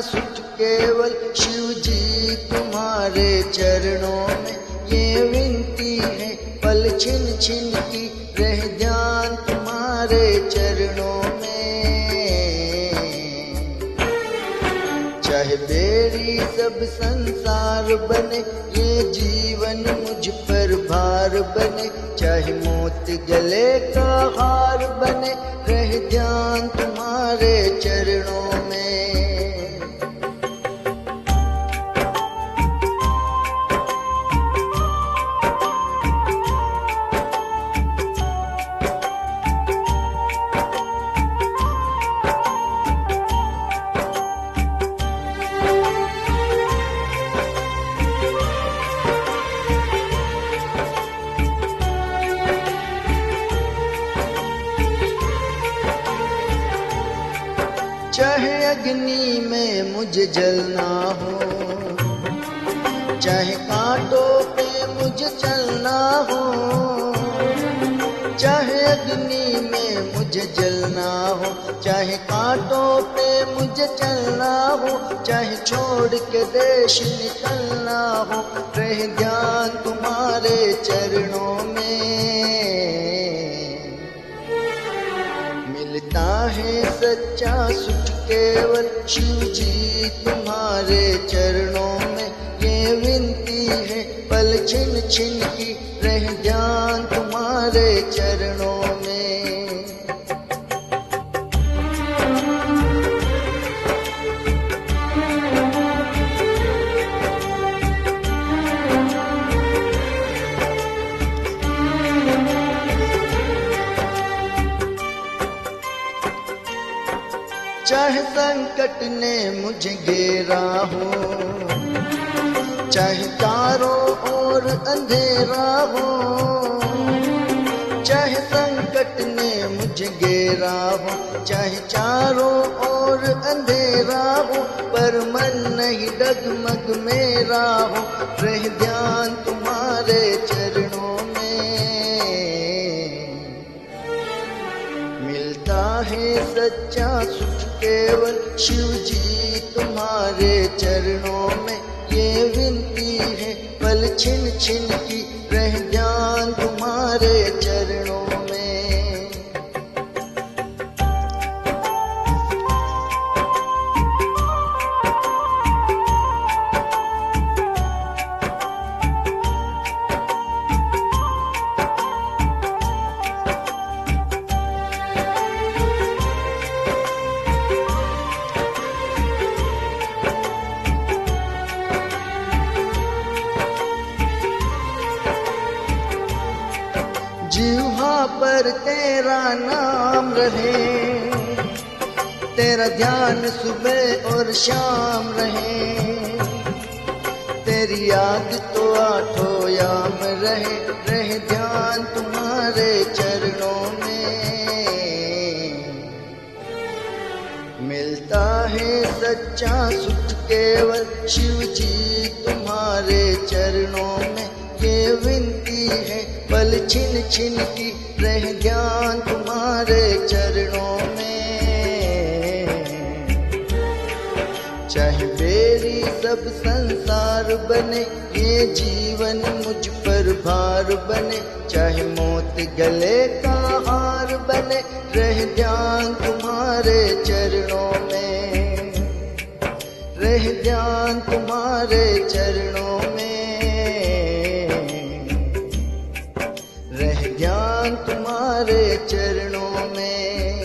सुख केवल शिव जी तुम्हारे चरणों में ये विनती है, पल छिन छिन की रह ध्यान तुम्हारे चरणों में। चाहे बेरी सब संसार बने, ये जीवन मुझ पर भार बने, चाहे मौत गले का हार बने, रह ध्यान तुम्हारे चरणों में। चाहे अग्नि में मुझे जलना हो, चाहे कांटों पे मुझे चलना हो, चाहे अग्नि में मुझे जलना हो, चाहे कांटों पे मुझे चलना हो, चाहे छोड़ के देश निकलना हो, रह ध्यान तुम्हारे चरणों में। मिलता है सच्चा सुख केवल शिव जी तुम्हारे चरणों में, ये विनती है, पल छिन छिन की रह ध्यान तुम्हारे चरणों में। चाहे संकट ने मुझे घेरा हो, चाहे चारों ओर अंधेरा हो, चाहे संकट ने मुझे घेरा हो, चाहे चारों ओर अंधेरा हो, पर मन नहीं डगमग मेरा हो, रह ध्यान तुम्हारे चरणों में। मिलता है सच्चा सुख केवल शिव जी तुम्हारे चरणों में, ये विनती है, पल छिन छिन की रह ध्यान तुम्हारे चरणों में। जिह्वा पर तेरा नाम रहे, तेरा ध्यान सुबह और शाम रहे, तेरी याद तो आठों याम रहे, रह ध्यान तुम्हारे चरणों में। मिलता है सच्चा सुख केवल शिव जी तुम्हारे चरणों में, ये विनती है, पल छिन छिन की रह ध्यान तुम्हारे चरणों में। चाहे मेरी सब संसार बने, ये जीवन मुझ पर भार बने, चाहे मौत गले का हार बने, रह ध्यान तुम्हारे चरणों में, रह ध्यान तुम्हारे चरणों में, रह ध्यान तुम्हारे चरणों में।